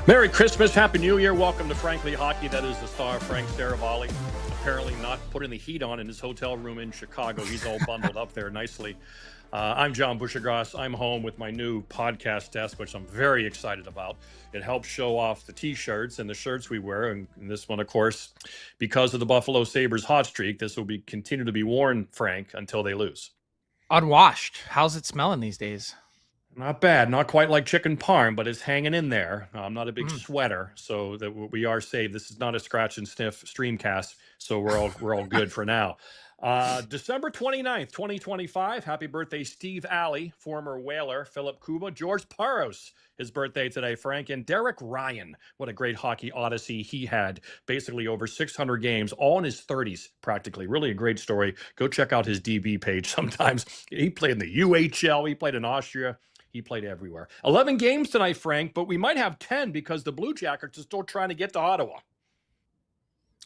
Merry Christmas, Happy New Year. Welcome to Frankly Hockey. That is the star, Frank Seravalli. Apparently not putting the heat on in his hotel room in Chicago. He's all bundled up there nicely. I'm John Buccigross. I'm home with my new podcast desk, which I'm very excited about. It helps show off the T-shirts and the shirts we wear. And this one, of course, because of the Buffalo Sabres hot streak, this will continue to be worn, Frank, until they lose. Unwashed. How's it smelling these days? Not bad. Not quite like chicken parm, but it's hanging in there. I'm not a big sweater, so that we are saved. This is not a scratch and sniff streamcast, so we're all good for now. December 29th, 2025. Happy birthday, Steve Alley, former Whaler, Philip Kuba, George Paros, his birthday today, Frank, and Derek Ryan. What a great hockey odyssey he had. Basically over 600 games, all in his 30s, practically. Really a great story. Go check out his DB page sometimes. He played in the UHL. He played in Austria. He played everywhere. 11 games tonight, Frank, but we might have 10 because the Blue Jackets are still trying to get to Ottawa.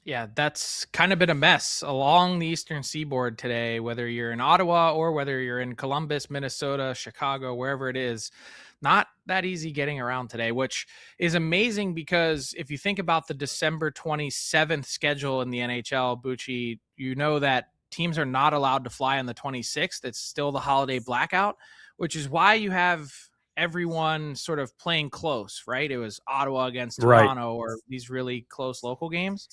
Yeah, that's kind of been a mess along the Eastern Seaboard today, whether you're in Ottawa or whether you're in Columbus, Minnesota, Chicago, wherever it is. Not that easy getting around today, which is amazing because if you think about the December 27th schedule in the NHL, Bucci, you know that teams are not allowed to fly on the 26th. It's still the holiday blackout, which is why you have everyone sort of playing close, right? It was Ottawa against Toronto or these really close local games.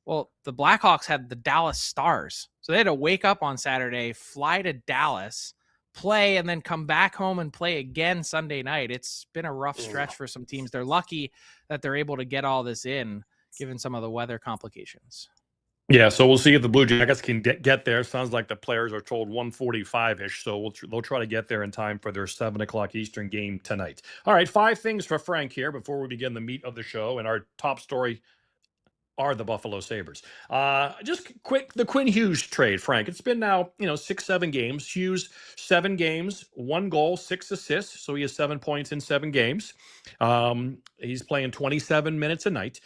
Well, the Blackhawks had the Dallas Stars. So they had to wake up on Saturday, fly to Dallas, play, and then come back home and play again Sunday night. It's been a rough stretch for some teams. They're lucky that they're able to get all this in, given some of the weather complications. Yeah, so we'll see if the Blue Jackets can get there. Sounds like the players are told 1:45-ish, so they'll try to get there in time for their 7 o'clock Eastern game tonight. All right, 5 things for Frank here before we begin the meat of the show, and our top story are the Buffalo Sabres. Just quick, the Quinn Hughes trade, Frank. It's been now, 6, 7 games. Hughes, 7 games, 1 goal, 6 assists, so he has 7 points in 7 games. He's playing 27 minutes a night.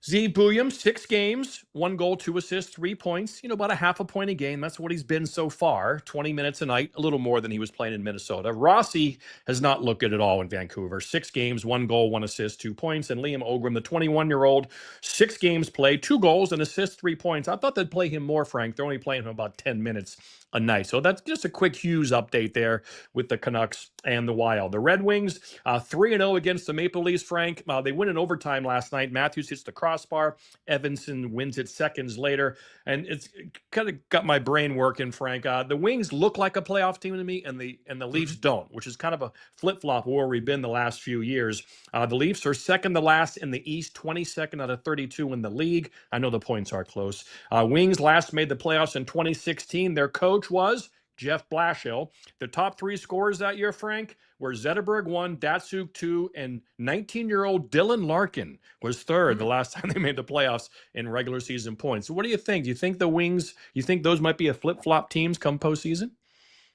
Z Bouillon, 6 games, 1 goal, 2 assists, 3 points, about a half a point a game. That's what he's been so far. 20 minutes a night, a little more than he was playing in Minnesota. Rossi has not looked good at all in Vancouver. 6 games, 1 goal, 1 assist, 2 points. And Liam Ogrim, the 21-year-old, 6 games played, 2 goals, an assist, 3 points. I thought they'd play him more, Frank. They're only playing him about 10 minutes a night. So that's just a quick Hughes update there with the Canucks and the Wild. The Red Wings, 3-0 against the Maple Leafs, Frank. They win in overtime last night. Matthews hits the crossbar. Evanson wins it seconds later. And it's kind of got my brain working, Frank. The Wings look like a playoff team to me, and the Leafs don't, which is kind of a flip-flop where we've been the last few years. The Leafs are second to last in the East, 22nd out of 32 in the league. I know the points are close. Wings last made the playoffs in 2016. Their coach was Jeff Blashill. The top 3 scorers that year, Frank, were Zetterberg 1, Datsuk 2, and 19-year-old Dylan Larkin was 3rd the last time they made the playoffs in regular season points. So what do you think? Do you think the Wings, you think those might be a flip-flop teams come postseason?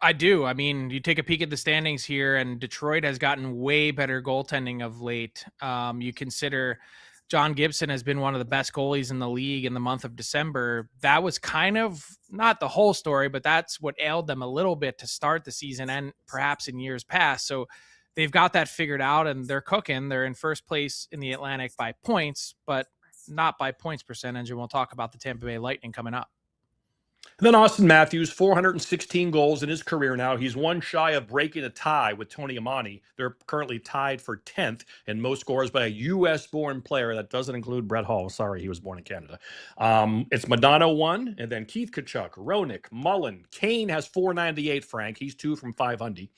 I do. I mean, you take a peek at the standings here, and Detroit has gotten way better goaltending of late. You consider John Gibson has been one of the best goalies in the league in the month of December. That was kind of not the whole story, but that's what ailed them a little bit to start the season and perhaps in years past. So they've got that figured out and they're cooking. They're in first place in the Atlantic by points, but not by points percentage. And we'll talk about the Tampa Bay Lightning coming up. And then Austin Matthews, 416 goals in his career now. He's 1 shy of breaking a tie with Tony Amani. They're currently tied for 10th in most scores by a U.S.-born player. That doesn't include Brett Hull. Sorry, he was born in Canada. It's Madonna 1, and then Keith Tkachuk, Roenick, Mullen. Kane has 498, Frank. He's 2 from 500.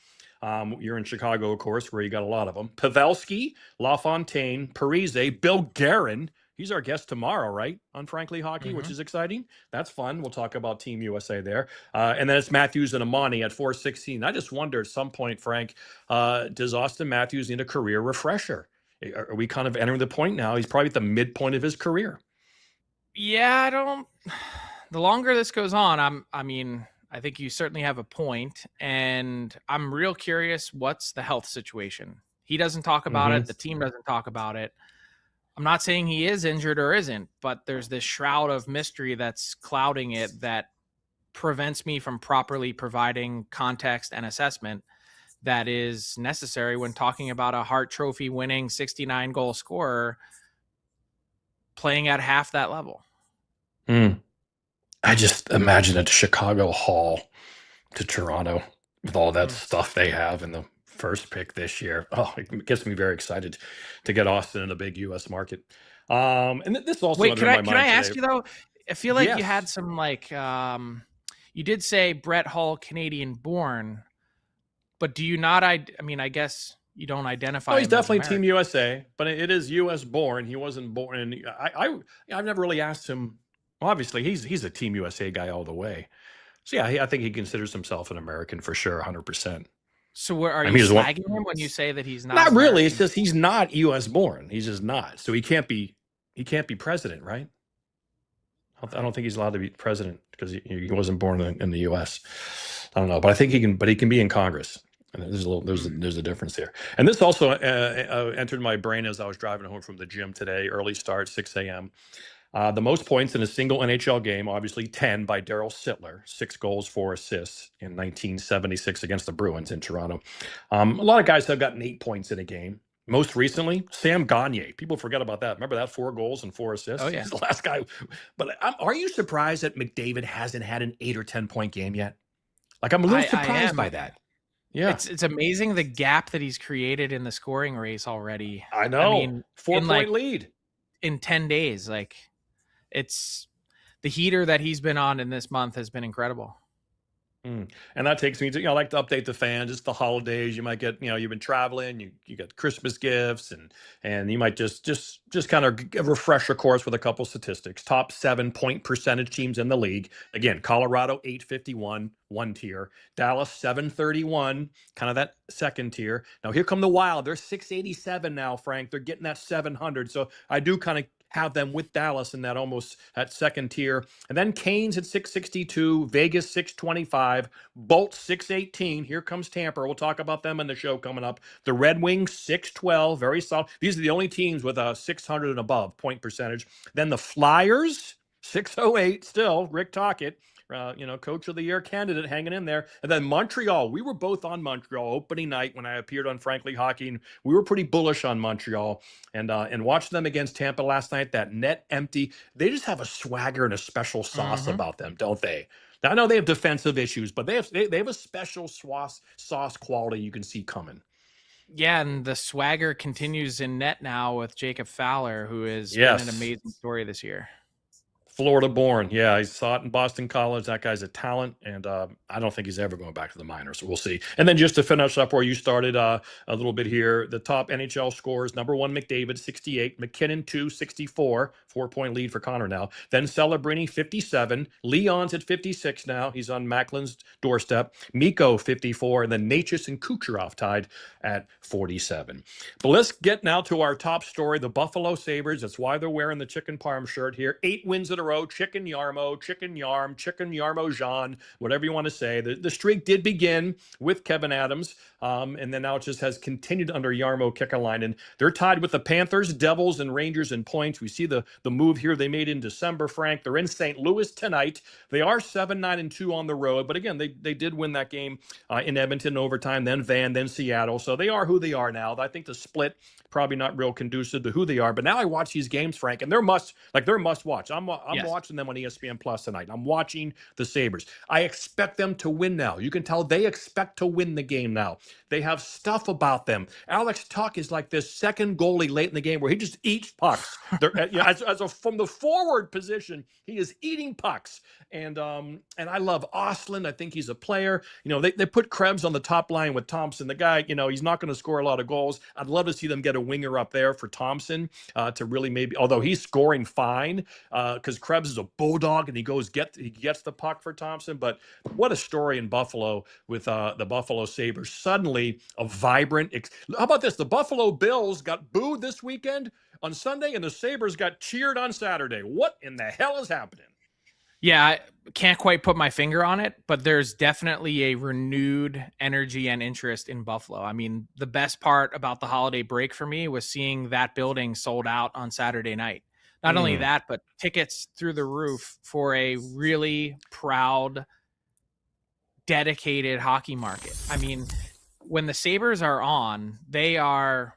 You're in Chicago, of course, where you got a lot of them. Pavelski, LaFontaine, Parise, Bill Guerin. He's our guest tomorrow, right, on Frankly Hockey, which is exciting. That's fun. We'll talk about Team USA there. And then it's Matthews and Amani at 416. I just wonder at some point, Frank, does Austin Matthews need a career refresher? Are we kind of entering the point now? He's probably at the midpoint of his career. Yeah, the longer this goes on, I think you certainly have a point, and I'm real curious what's the health situation. He doesn't talk about it. The team doesn't talk about it. I'm not saying he is injured or isn't, but there's this shroud of mystery that's clouding it that prevents me from properly providing context and assessment. that is necessary when talking about a Hart Trophy winning 69 goal scorer playing at half that level. I just imagine a Chicago haul to Toronto with all that stuff they have in the first pick this year. Oh, it gets me very excited to get Austin in the big U.S. market. And this also Wait, under my can I mind ask today. you though? I feel like you Yes. had some you did say Brett Hull Canadian born, but do you not? I mean, I guess you don't No, identify he's him as definitely Team American. USA, but it is U.S. born. He wasn't born in. I've never really asked him. Obviously, he's a Team USA guy all the way. So yeah, I think he considers himself an American for sure, 100%. So where are I you mean, he's one. slagging him when you say that he's not Not really. It's American? just he's not U.S. born. He's just not. So he can't be president, right? I don't think he's allowed to be president because he wasn't born in the U.S. I don't know, but I think he can. But he can be in Congress. And there's a difference there. And this also entered my brain as I was driving home from the gym today. Early start, 6 a.m. The most points in a single NHL game, obviously 10 by Daryl Sittler, 6 goals, 4 assists in 1976 against the Bruins in Toronto. A lot of guys have gotten 8 points in a game. Most recently, Sam Gagner. People forget about that. Remember that 4 goals and 4 assists? Oh yeah. He's the last guy. But are you surprised that McDavid hasn't had an 8 or 10 point game yet? Like I'm a little surprised by that. Yeah, it's amazing the gap that he's created in the scoring race already. I know. I mean, 4-point lead in 10 days. Like, it's the heater that he's been on in this month has been incredible. And that takes me to, I like to update the fans. It's the holidays. You might get, you've been traveling, you got Christmas gifts, and you might just kind of refresh your course with a couple statistics. Top 7 point percentage teams in the league. Again, Colorado 851, one tier. Dallas 731, kind of that second tier. Now here come the Wild. They're 687 now, Frank. They're getting that 700. So I do kind of have them with Dallas in that almost at second tier. And then Canes at 662, Vegas 625, Bolt 618. Here comes Tampa. We'll talk about them in the show coming up. The Red Wings 612, very solid. These are the only teams with a 600 and above point percentage. Then the Flyers 608 still, Rick Tocchet. Coach of the year candidate hanging in there. And then Montreal. We were both on Montreal opening night when I appeared on Frankly Hockey. And we were pretty bullish on Montreal. And watching them against Tampa last night, that net empty, they just have a swagger and a special sauce about them, don't they? Now, I know they have defensive issues, but they have a special sauce quality you can see coming. Yeah, and the swagger continues in net now with Jacob Fowler, who has been an amazing story this year. Florida born. Yeah, he saw it in Boston College. That guy's a talent, and I don't think he's ever going back to the minors. So we'll see. And then just to finish up where you started a little bit here, the top NHL scores, number 1, McDavid, 68. McKinnon, 2, 64. 4-point lead for Connor now. Then Celebrini, 57. Leon's at 56 now. He's on Macklin's doorstep. Mikko, 54. And then Natchez and Kucherov tied at 47. But let's get now to our top story, the Buffalo Sabres. That's why they're wearing the chicken parm shirt here. 8 wins in a row. Chicken Yarmo, Chicken Yarm, Chicken Yarmo Jean, whatever you want to say. The streak did begin with Kevin Adams, and then now it just has continued under Yarmo Kekalainen. They're tied with the Panthers, Devils, and Rangers in points. We see the move here they made in December, Frank. They're in St. Louis tonight. They are 7-9-2 on the road, but again, they did win that game in Edmonton in overtime, then Van, then Seattle. So they are who they are now. I think the split probably not real conducive to who they are. But now I watch these games, Frank, and they're must watch. I'm watching them on ESPN Plus tonight. I'm watching the Sabres. I expect them to win now. You can tell they expect to win the game now. They have stuff about them. Alex Tuch is like this second goalie late in the game where he just eats pucks. From the forward position, he is eating pucks. And I love Ostlund. I think he's a player. They put Krebs on the top line with Thompson. The guy, he's not going to score a lot of goals. I'd love to see them get a winger up there for Thompson to really maybe, although he's scoring fine because Krebs is a bulldog and he gets the puck for Thompson. But what a story in Buffalo with the Buffalo Sabres. Suddenly a vibrant. How about this? The Buffalo Bills got booed this weekend on Sunday and the Sabres got cheered on Saturday. What in the hell is happening? Yeah, I can't quite put my finger on it, but there's definitely a renewed energy and interest in Buffalo. I mean, the best part about the holiday break for me was seeing that building sold out on Saturday night. Not only that, but tickets through the roof for a really proud, dedicated hockey market. I mean, when the Sabres are on, they are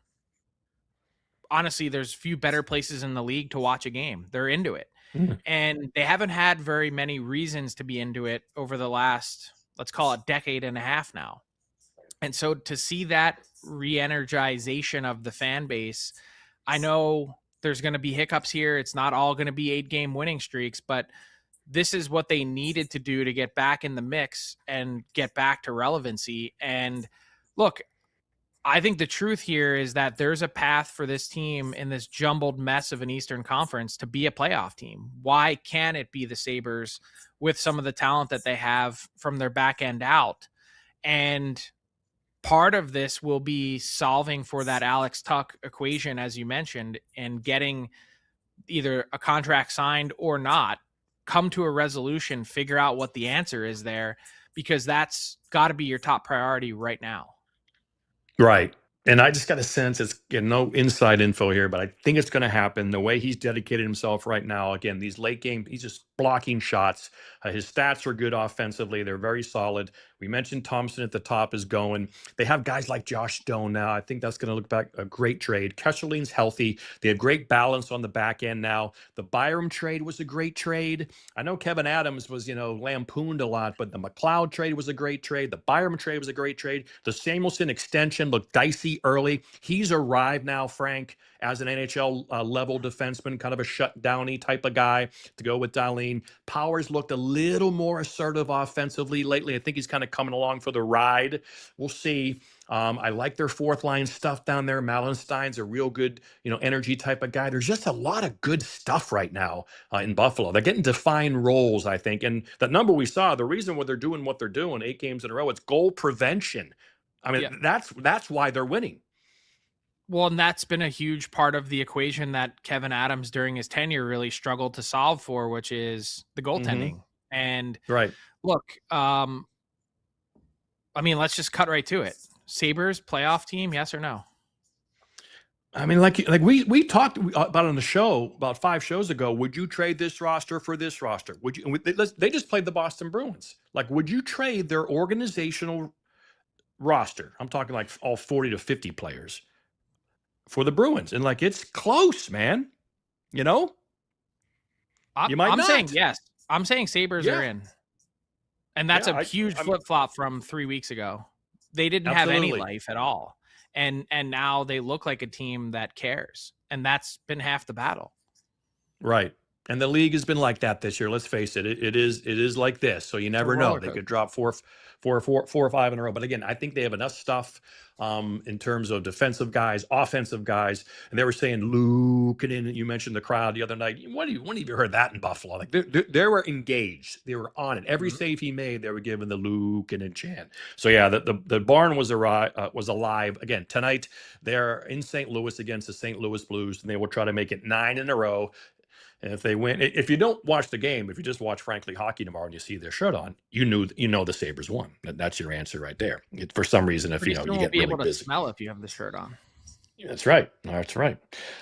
honestly, there's few better places in the league to watch a game. They're into it. Mm. And they haven't had very many reasons to be into it over the last, let's call it, decade and a half now. And so to see that re-energization of the fan base, I know there's going to be hiccups here. It's not all going to be 8-game winning streaks, but this is what they needed to do to get back in the mix and get back to relevancy. And look, I think the truth here is that there's a path for this team in this jumbled mess of an Eastern Conference to be a playoff team. Why can't it be the Sabres with some of the talent that they have from their back end out? And part of this will be solving for that Alex Tuch equation, as you mentioned, and getting either a contract signed or not, come to a resolution, figure out what the answer is there, because that's got to be your top priority right now. Right. And I just got a sense, it's no inside info here, but I think it's going to happen. The way he's dedicated himself right now, again, these late game, he's just blocking shots. His stats are good offensively. They're very solid. We mentioned Thompson at the top is going. They have guys like Josh Stone now. I think that's going to look back a great trade. Kesseling's healthy. They have great balance on the back end now. The Byram trade was a great trade. I know Kevin Adams was, lampooned a lot, but the McLeod trade was a great trade. The Byram trade was a great trade. The Samuelson extension looked dicey early. He's arrived now, Frank, as an NHL level defenseman, kind of a shutdowny type of guy to go with Darlene. Powers looked a little more assertive offensively lately. I think he's kind of coming along for the ride. We'll see. I like their fourth line stuff down there. Malenstein's a real good, energy type of guy. There's just a lot of good stuff right now in Buffalo. They're getting defined roles, I think. And that number we saw, the reason why they're doing what they're doing, 8 games in a row, it's goal prevention. I mean, that's why they're winning. Well, and that's been a huge part of the equation that Kevin Adams during his tenure really struggled to solve for, which is the goaltending. Mm-hmm. And right. Look, let's just cut right to it. Sabres playoff team, yes or no? I mean, like we talked about on the show about 5 shows ago. Would you trade this roster for this roster? Would you? They just played the Boston Bruins. Like, would you trade their organizational roster? I'm talking like all 40 to 50 players for the Bruins, and it's close, man. You might I'm not. saying yes. I'm saying Sabres are in, and that's a huge flip flop from 3 weeks ago. They didn't have any life at all, and now they look like a team that cares, and that's been half the battle. Right. And the league has been like that this year. Let's face it. It is like this. So you never know. They could drop four or 5 in a row. But again, I think they have enough stuff in terms of defensive guys, offensive guys. And they were saying Luke, and you mentioned the crowd the other night. When have you heard that in Buffalo? Like they were engaged. They were on it. Every save he made, they were giving the Luke and chant. So yeah, the barn was alive again tonight. They're in St. Louis against the St. Louis Blues, and they will try to make it 9 in a row. And if they win, if you don't watch the game, if you just watch Frankly Hockey tomorrow and you see their shirt on, you know the Sabres won. That's your answer right there. For some reason, if you get really busy, able to smell if you have the shirt on. That's right. That's right.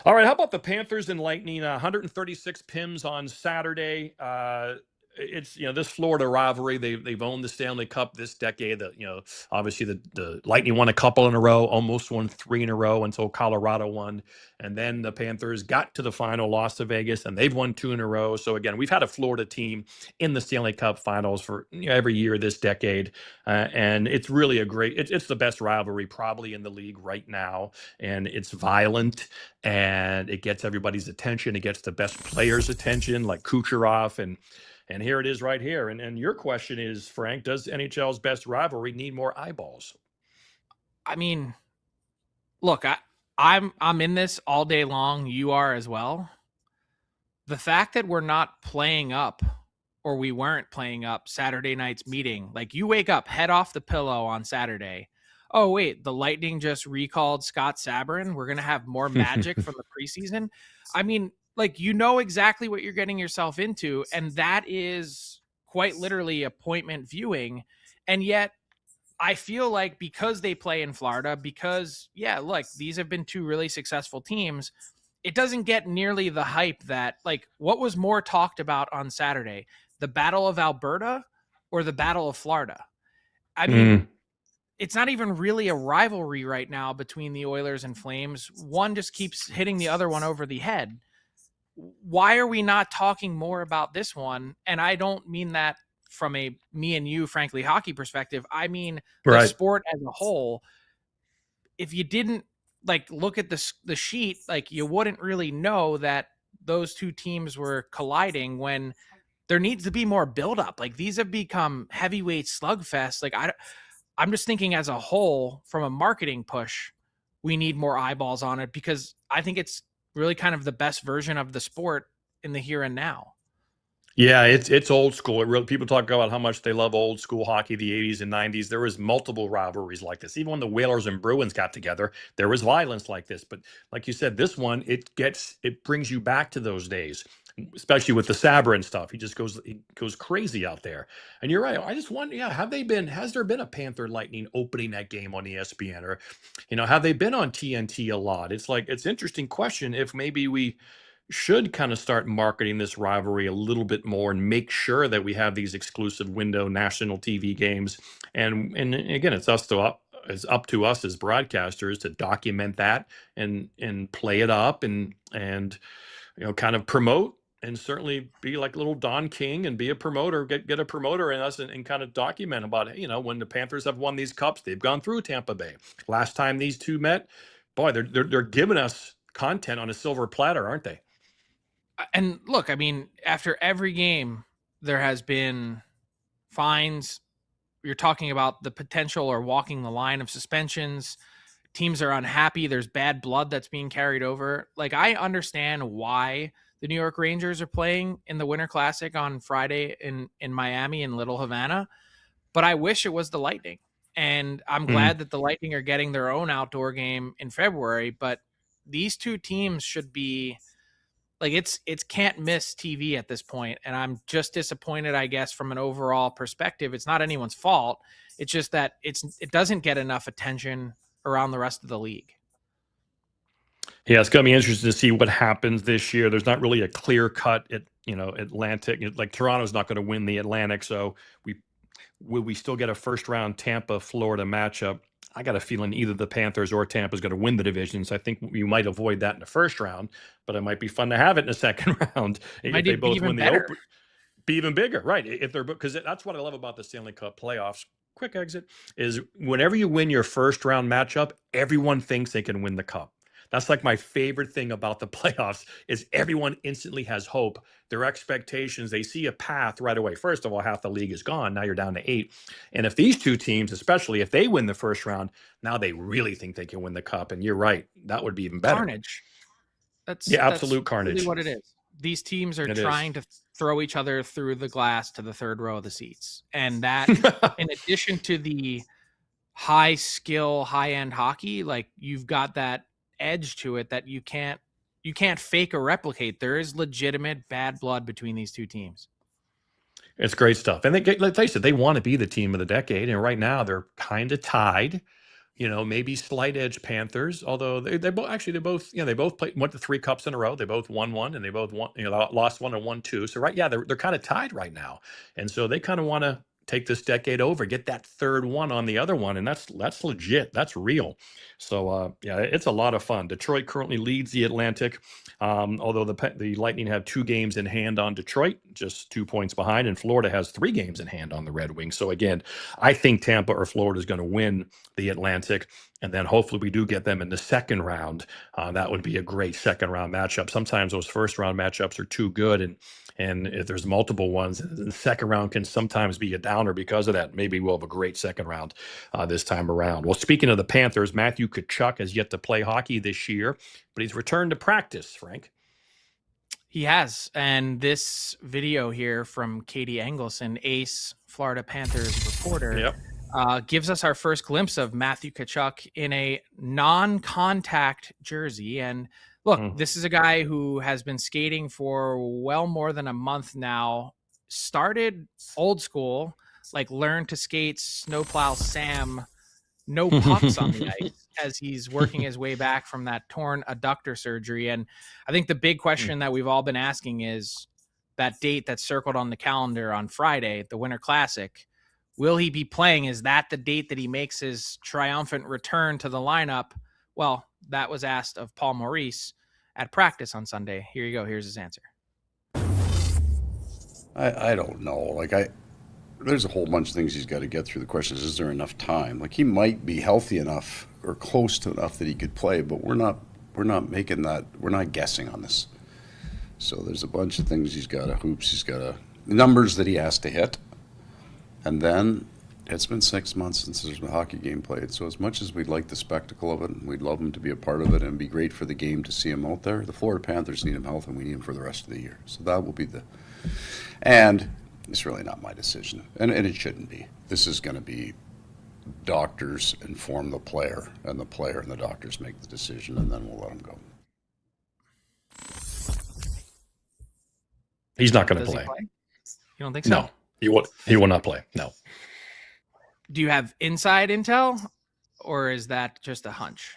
All right. How about the Panthers and Lightning? 136 PIMs on Saturday. It's this Florida rivalry. They've owned the Stanley Cup this decade. Obviously the Lightning won a couple in a row, almost won 3 in a row until Colorado won, and then the Panthers got to the final, lost to Vegas, and they've won 2 in a row. So again, we've had a Florida team in the Stanley Cup Finals for every year this decade, and it's really it's the best rivalry probably in the league right now, and it's violent and it gets everybody's attention. It gets the best players' attention, like Kucherov and here it is right here. And your question is, Frank, does NHL's best rivalry need more eyeballs? I mean, look, I'm in this all day long. You are as well. The fact that we're not playing up, or we weren't playing up Saturday night's meeting, like you wake up, head off the pillow on Saturday. Oh, wait, the Lightning just recalled Scott Sabrin. We're going to have more magic from the preseason. I mean, exactly what you're getting yourself into. And that is quite literally appointment viewing. And yet I feel like because they play in Florida, because, these have been 2 really successful teams, it doesn't get nearly the hype that, what was more talked about on Saturday, the Battle of Alberta or the Battle of Florida? I mean, it's not even really a rivalry right now between the Oilers and Flames. One just keeps hitting the other one over the head. Why are we not talking more about this one? And I don't mean that from a me and you, frankly, hockey perspective. I mean the Right. sport as a whole. If you didn't like look at the sheet, like you wouldn't really know that those two teams were colliding when there needs to be more buildup. Like these have become heavyweight slugfests. Like I'm just thinking as a whole from a marketing push, we need more eyeballs on it because I think it's really kind of the best version of the sport in the here and now. Yeah, it's old school. It really, people talk about how much they love old school hockey, the 80s and 90s. There was multiple rivalries like this. Even when the Whalers and Bruins got together, there was violence like this. But like you said, this one, it brings you back to those days, especially with the Sabres and stuff. He goes crazy out there. And you're right. I just wonder, yeah, has there been a Panther Lightning opening that game on ESPN, or, have they been on TNT a lot? It's interesting question if maybe we should kind of start marketing this rivalry a little bit more and make sure that we have these exclusive window national TV games. And again, it's up to us as broadcasters to document that and play it up and kind of promote and certainly be like little Don King and be a promoter, get a promoter in us and kind of document about it. When the Panthers have won these cups, they've gone through Tampa Bay. Last time these two met, boy, they're giving us content on a silver platter, aren't they? And look, I mean, after every game, there has been fines. You're talking about the potential or walking the line of suspensions. Teams are unhappy. There's bad blood that's being carried over. Like, I understand why the New York Rangers are playing in the Winter Classic on Friday in Miami and Little Havana, but I wish it was the Lightning. And I'm Mhm. glad that the Lightning are getting their own outdoor game in February, but these two teams should be like it's can't miss TV at this point, and I'm just disappointed, I guess, from an overall perspective. It's not anyone's fault. It's just that it doesn't get enough attention around the rest of the league. Yeah, it's going to be interesting to see what happens this year. There's not really a clear cut at Atlantic. Like Toronto's not going to win the Atlantic, so we will we still get a first round Tampa Florida matchup. I got a feeling either the Panthers or Tampa is going to win the division, so I think you might avoid that in the first round, but it might be fun to have it in the second round if Might they even be both even win the better. open. Be even bigger, right? If they're because that's what I love about the Stanley Cup playoffs. Quick exit is whenever you win your first round matchup, everyone thinks they can win the cup. That's like my favorite thing about the playoffs is everyone instantly has hope. Their expectations, they see a path right away. First of all, half the league is gone. Now you're down to 8. And if these two teams, especially if they win the first round, now they really think they can win the cup. And you're right, that would be even better. Carnage. Yeah, That's absolute really carnage. what it is. These teams are It trying is. to throw each other through the glass to the third row of the seats. And that, in addition to the high skill, high end hockey, like you've got that edge to it that you can't fake or replicate. There is legitimate bad blood between these two teams. It's great stuff. And let's face it, they want to be the team of the decade. And right now they're kind of tied. Maybe slight edge Panthers, although they both actually they both went to 3 cups in a row. They both won one and they both won, lost one and won two. So right, yeah, they're kind of tied right now. And so they kind of want to take this decade over, get that third one on the other one. And that's legit. That's real. So yeah, it's a lot of fun. Detroit currently leads the Atlantic. Although the Lightning have 2 games in hand on Detroit, just 2 points behind, and Florida has 3 games in hand on the Red Wings. So again, I think Tampa or Florida is going to win the Atlantic, and then hopefully we do get them in the second round. That would be a great second round matchup. Sometimes those first round matchups are too good, and if there's multiple ones, the second round can sometimes be a downer because of that. Maybe we'll have a great second round this time around. Well, speaking of the Panthers, Matthew Tkachuk has yet to play hockey this year, but he's returned to practice, Frank. He has. And this video here from Katie Engelson, ace Florida Panthers reporter, Yep. gives us our first glimpse of Matthew Tkachuk in a non-contact jersey. And look, this is a guy who has been skating for well more than a month now. Started old school, like learned to skate snowplow Sam, no pucks on the ice as he's working his way back from that torn adductor surgery. And I think the big question that we've all been asking is that date that's circled on the calendar on Friday, the Winter Classic. Will he be playing? Is that the date that he makes his triumphant return to the lineup? Well, that was asked of Paul Maurice at practice on Sunday. Here you go. Here's his answer. I don't know. There's a whole bunch of things he's got to get through. The question is there enough time? Like, he might be healthy enough or close to enough that he could play, but we're not making that. We're not guessing on this. So there's a bunch of things he's got to numbers that he has to hit. And then it's been 6 months since there's been a hockey game played. So as much as we'd like the spectacle of it, and we'd love him to be a part of it, and it'd be great for the game to see him out there, the Florida Panthers need him healthy, and we need him for the rest of the year. So that will be and it's really not my decision, and it shouldn't be. This is going to be doctors inform the player and the doctors make the decision, and then we'll let him go. He's not going to play. You don't think so? No, he will not play. No. Do you have inside intel, or is that just a hunch?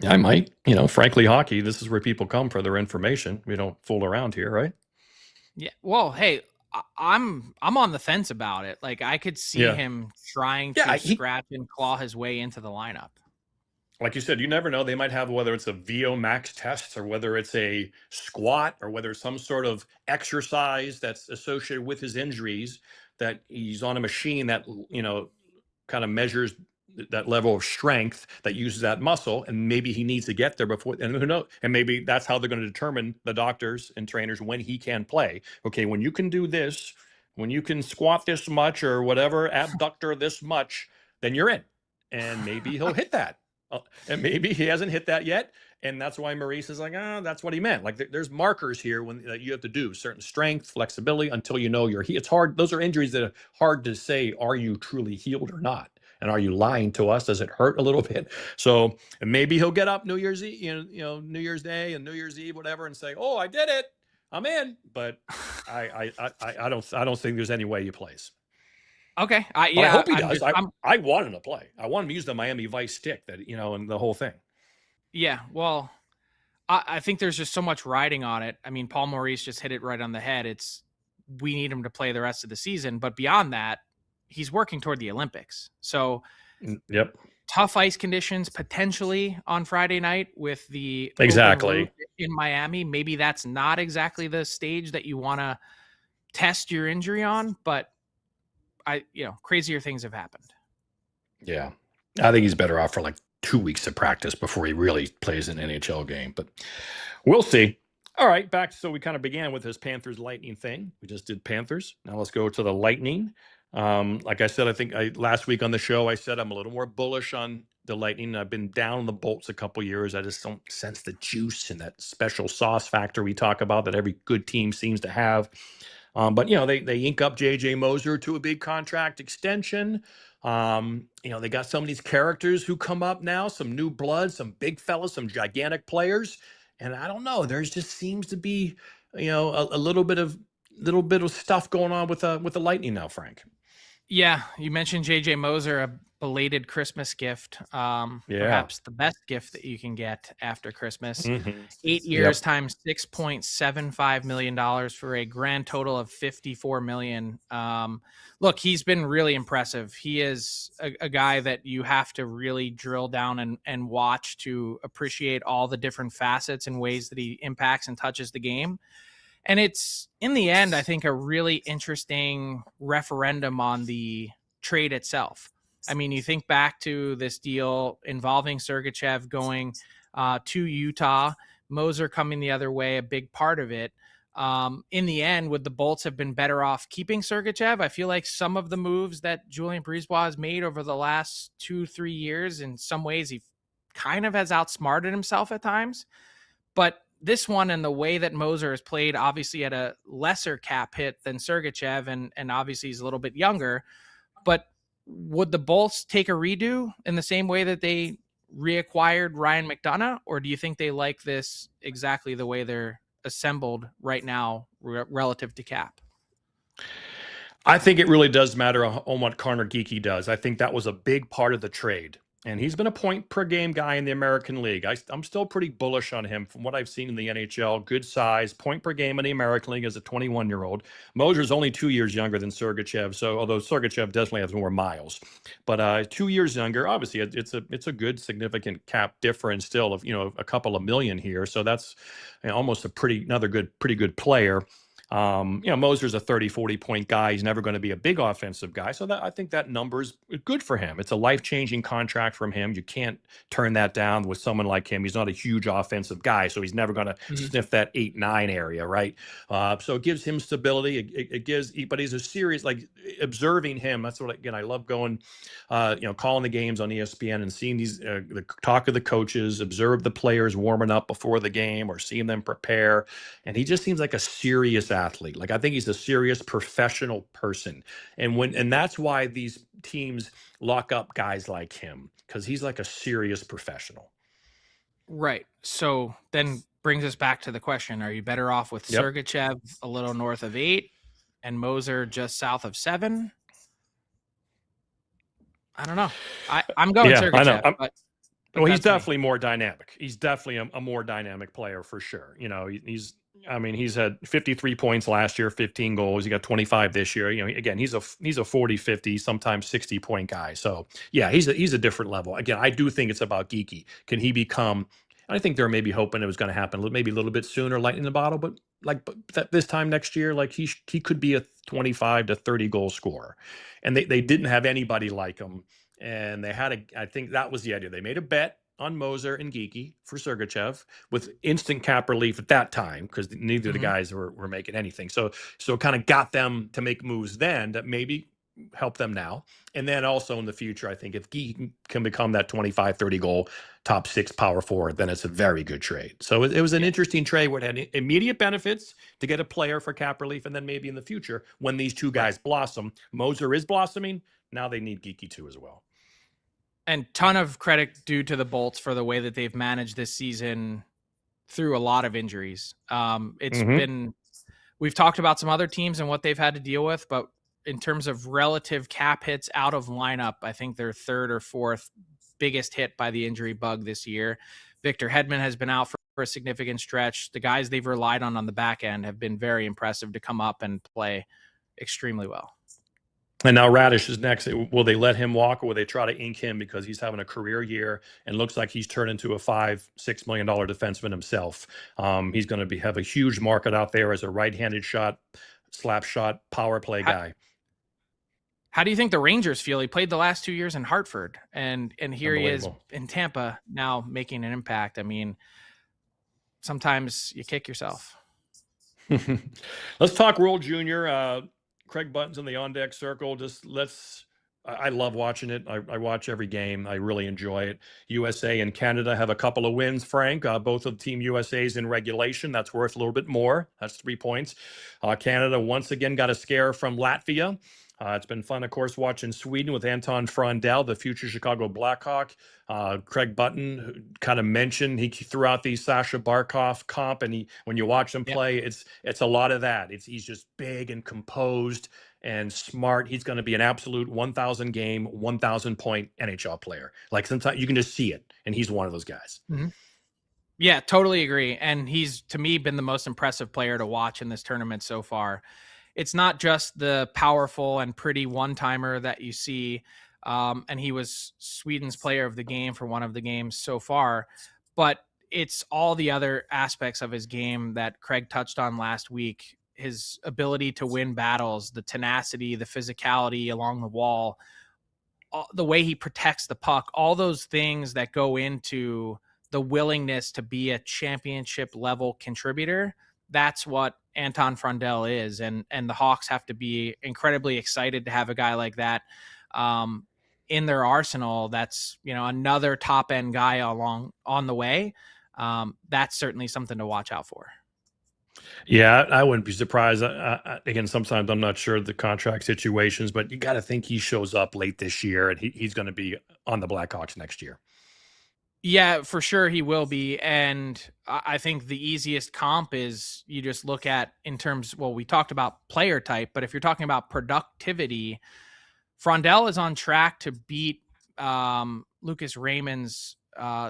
I might. Frankly, hockey, this is where people come for their information. We don't fool around here, right? Yeah. Well, hey, I'm on the fence about it. Like, I could see him trying to scratch and claw his way into the lineup. Like you said, you never know. They might have, whether it's a VO max test or whether it's a squat or whether it's some sort of exercise that's associated with his injuries, that he's on a machine that, kind of measures that level of strength that uses that muscle, and maybe he needs to get there before, and who knows, and maybe that's how they're going to determine, the doctors and trainers, when he can play. Okay, when you can do this, when you can squat this much or whatever, abductor this much, then you're in, and maybe he'll hit that, and maybe he hasn't hit that yet, and that's why Maurice is like, that's what he meant. Like, there's markers here that you have to do certain strength, flexibility, until it's hard. Those are injuries that are hard to say, are you truly healed or not? And are you lying to us? Does it hurt a little bit? So maybe he'll get up New Year's Eve, New Year's Day and New Year's Eve, whatever, and say, "Oh, I did it, I'm in." But I don't think there's any way he plays. Okay, I hope he does. I want him to play. I want him to use the Miami Vice stick, that and the whole thing. Yeah, well, I think there's just so much riding on it. I mean, Paul Maurice just hit it right on the head. We need him to play the rest of the season, but beyond that, he's working toward the Olympics. So yep. Tough ice conditions potentially on Friday night with the exactly in Miami. Maybe that's not exactly the stage that you want to test your injury on, but crazier things have happened. Yeah. I think he's better off for like 2 weeks of practice before he really plays an NHL game, but we'll see. All right, back. So we kind of began with this Panthers Lightning thing. We just did Panthers. Now let's go to the Lightning. Like I said, I think last week on the show, I said I'm a little more bullish on the Lightning. I've been down on the Bolts a couple years. I just don't sense the juice and that special sauce factor we talk about that every good team seems to have. But they ink up J.J. Moser to a big contract extension. They got some of these characters who come up now, some new blood, some big fellas, some gigantic players. And I don't know, there just seems to be, a little bit of stuff going on with the Lightning now, Frank. Yeah, you mentioned J.J. Moser, a belated Christmas gift. Perhaps the best gift that you can get after Christmas. Mm-hmm. 8 years times $6.75 million for a grand total of $54 million. Look, he's been really impressive. He is a guy that you have to really drill down and watch to appreciate all the different facets and ways that he impacts and touches the game. And it's, in the end, I think, a really interesting referendum on the trade itself. I mean, you think back to this deal involving Sergachev going to Utah, Moser coming the other way, a big part of it. In the end, would the Bolts have been better off keeping Sergachev? I feel like some of the moves that Julien Brisebois has made over the last 2-3 years, in some ways, he kind of has outsmarted himself at times. But this one, and the way that Moser has played, obviously at a lesser cap hit than Sergachev, and obviously he's a little bit younger, but would the Bolts take a redo in the same way that they reacquired Ryan McDonough, or do you think they like this exactly the way they're assembled right now relative to cap? I think it really does matter on what Connor Geekie does. I think that was a big part of the trade. And he's been a point per game guy in the American League. I'm still pretty bullish on him from what I've seen in the NHL. Good size, point per game in the American League as a 21-year-old. Moser's only 2 years younger than Sergachev, so although Sergachev definitely has more miles, but 2 years younger. Obviously, it's a good significant cap difference still of a couple of million here. So that's almost pretty good player. Moser's a 30, 40 point guy. He's never going to be a big offensive guy. So I think that number's good for him. It's a life-changing contract from him. You can't turn that down with someone like him. He's not a huge offensive guy, so he's never going to sniff that 8-9 area, right? So it gives him stability. But he's a serious, like observing him. That's what, again, I love going, calling the games on ESPN and seeing the talk of the coaches, observe the players warming up before the game or seeing them prepare. And he just seems like a serious athlete. Like I think he's a serious professional person. And that's why these teams lock up guys like him, because he's like a serious professional. Right. So then brings us back to the question, are you better off with Sergachev a little north of 8 and Moser just south of 7? I don't know. I'm going Sergachev. But he's definitely more dynamic. He's definitely a more dynamic player for sure. He's had 53 points last year, 15 goals. He got 25 this year. Again, he's a 40, 50, sometimes 60 point guy. So yeah, he's a different level. Again, I do think it's about Geeky. Can he become? I think they're maybe hoping it was going to happen maybe a little bit sooner, lightning in the bottle, but this time next year, like he could be a 25 to 30 goal scorer. And they didn't have anybody like him. And they I think that was the idea. They made a bet on Moser and Geeky for Sergachev with instant cap relief at that time, because neither of the guys were making anything. So it kind of got them to make moves then that maybe help them now. And then also in the future, I think if Geeky can become that 25, 30 goal top 6 power forward, then it's a very good trade. So it was an interesting trade where it had immediate benefits to get a player for cap relief. And then maybe in the future, when these two guys blossom, Moser is blossoming. Now they need Geeky too as well. And ton of credit due to the Bolts for the way that they've managed this season through a lot of injuries. It's been, we've talked about some other teams and what they've had to deal with, but in terms of relative cap hits out of lineup, I think they're 3rd or 4th biggest hit by the injury bug this year. Victor Hedman has been out for a significant stretch. The guys they've relied on the back end have been very impressive to come up and play extremely well. And now Radish is next. Will they let him walk, or will they try to ink him because he's having a career year and looks like he's turned into a $5-6 million defenseman himself? He's going to have a huge market out there as a right-handed slap shot, power play guy. How do you think the Rangers feel? He played the last 2 years in Hartford, and here he is in Tampa now making an impact. I mean, sometimes you kick yourself. Let's talk World Junior. Craig Button's in the on-deck circle. I love watching it. I watch every game. I really enjoy it. USA and Canada have a couple of wins, Frank. Both of Team USA's in regulation. That's worth a little bit more. That's 3 points. Canada once again got a scare from Latvia. It's been fun, of course, watching Sweden with Anton Frondell, the future Chicago Blackhawk. Craig Button kind of mentioned he threw out the Sasha Barkov comp, and when you watch him play, it's a lot of that. He's just big and composed and smart. He's going to be an absolute 1,000 game, 1,000 point NHL player. Like sometimes you can just see it, and he's one of those guys. Mm-hmm. Yeah, totally agree. And he's, to me, been the most impressive player to watch in this tournament so far. It's not just the powerful and pretty one-timer that you see, and he was Sweden's player of the game for one of the games so far, but it's all the other aspects of his game that Craig touched on last week. His ability to win battles, the tenacity, the physicality along the wall, the way he protects the puck, all those things that go into the willingness to be a championship level contributor. That's what Anton Frondell is. And the Hawks have to be incredibly excited to have a guy like that in their arsenal. That's, another top end guy on the way. That's certainly something to watch out for. Yeah, I wouldn't be surprised. Again, sometimes I'm not sure of the contract situations, but you got to think he shows up late this year and he's going to be on the Blackhawks next year. Yeah, for sure he will be. And I think the easiest comp is you just look at in terms, we talked about player type, but if you're talking about productivity, Frondell is on track to beat Lucas Raymond's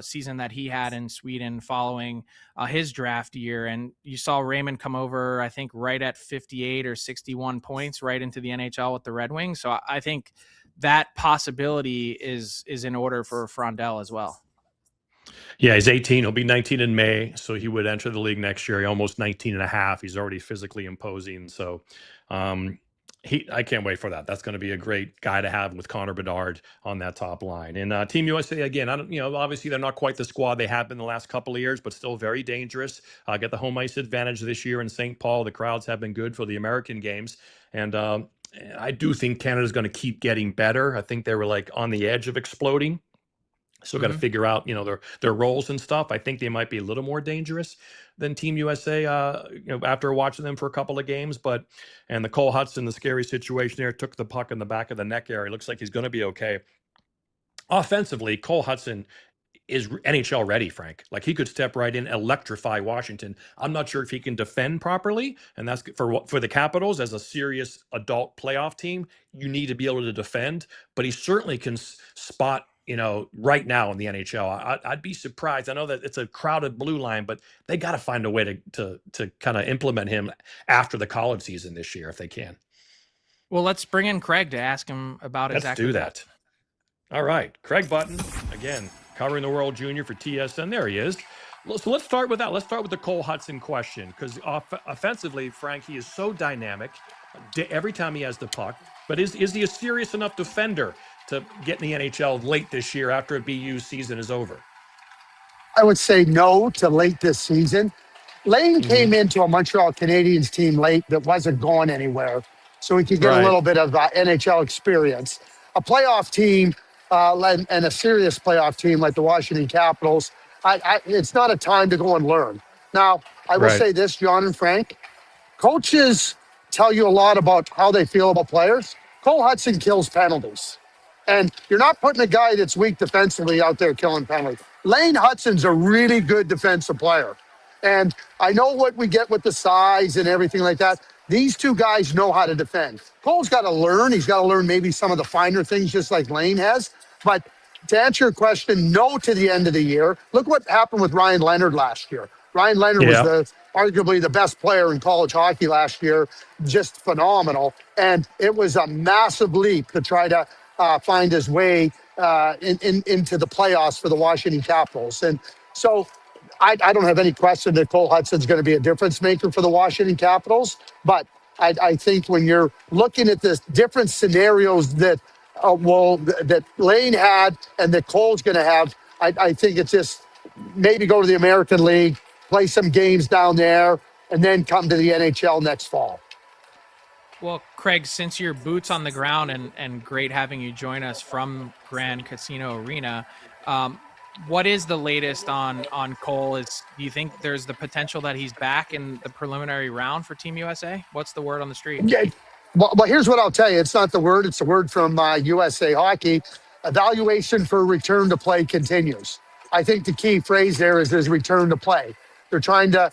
season that he had in Sweden following his draft year. And you saw Raymond come over, I think, right at 58 or 61 points right into the NHL with the Red Wings. So I think that possibility is in order for Frondell as well. Yeah, he's 18. He'll be 19 in May, so he would enter the league next year. He's almost 19 and a half. He's already physically imposing. So I can't wait for that. That's going to be a great guy to have with Connor Bedard on that top line. And Team USA, again, obviously they're not quite the squad they have been the last couple of years, but still very dangerous. Get the home ice advantage this year in St. Paul. The crowds have been good for the American games. And I do think Canada's going to keep getting better. I think they were like on the edge of exploding. Still got to figure out, their roles and stuff. I think they might be a little more dangerous than Team USA, after watching them for a couple of games. And the Cole Hutson, the scary situation there, took the puck in the back of the neck area. Looks like he's going to be okay. Offensively, Cole Hutson is NHL ready, Frank. Like, he could step right in, electrify Washington. I'm not sure if he can defend properly, and that's for the Capitals as a serious adult playoff team. You need to be able to defend, but he certainly can spot, right now in the NHL. I'd be surprised. I know that it's a crowded blue line, but they got to find a way to kind of implement him after the college season this year if they can. Well, let's bring in Craig to ask him about exactly that. All right, Craig Button again, covering the World Junior for TSN. There he is. So let's start with that. Let's start with the Cole Hutson question, because offensively, Frank, he is so dynamic every time he has the puck. But is he a serious enough defender to get in the NHL late this year after a BU season is over? I would say no to late this season. Lane came into a Montreal Canadiens team late that wasn't going anywhere, so he could get a little bit of NHL experience. A playoff team and a serious playoff team like the Washington Capitals, it's not a time to go and learn. Now, I will say this, John and Frank, coaches tell you a lot about how they feel about players. Cole Hutson kills penalties. And you're not putting a guy that's weak defensively out there killing penalties. Lane Hutson's a really good defensive player. And I know what we get with the size and everything like that. These two guys know how to defend. Cole's got to learn. He's got to learn maybe some of the finer things just like Lane has. But to answer your question, no to the end of the year. Look what happened with Ryan Leonard last year. Ryan Leonard was arguably the best player in college hockey last year, just phenomenal. And it was a massive leap to try to find his way into the playoffs for the Washington Capitals. And so I don't have any question that Cole Hutson's going to be a difference maker for the Washington Capitals. But I think when you're looking at the different scenarios that that Lane had and that Cole's going to have, I think it's just maybe go to the American League, play some games down there, and then come to the NHL next fall. Well, Craig, since you're boots on the ground and great having you join us from Grand Casino Arena, what is the latest on Cole? Do you think there's the potential that he's back in the preliminary round for Team USA? What's the word on the street? Yeah, well, here's what I'll tell you. It's not the word. It's the word from USA Hockey. Evaluation for return to play continues. I think the key phrase there is return to play. They're trying to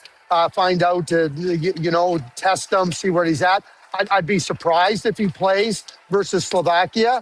find out, test him, see where he's at. I'd be surprised if he plays versus Slovakia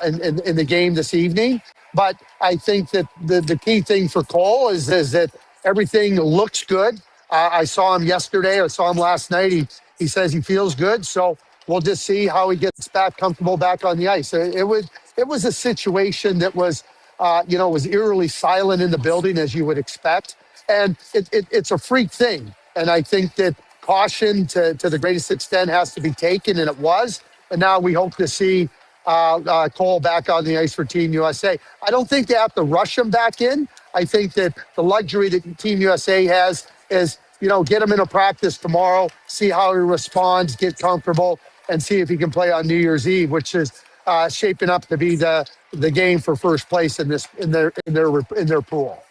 in the game this evening. But I think that the key thing for Cole is that everything looks good. I saw him yesterday. I saw him last night. He says he feels good. So we'll just see how he gets back comfortable back on the ice. It was a situation that was, was eerily silent in the building, as you would expect. And it's a freak thing. And I think that caution to the greatest extent has to be taken, and it was. And now we hope to see Cole back on the ice for Team USA. I don't think they have to rush him back in. I think that the luxury that Team USA has is, get him in a practice tomorrow, see how he responds, get comfortable, and see if he can play on New Year's Eve, which is shaping up to be the game for first place in their pool.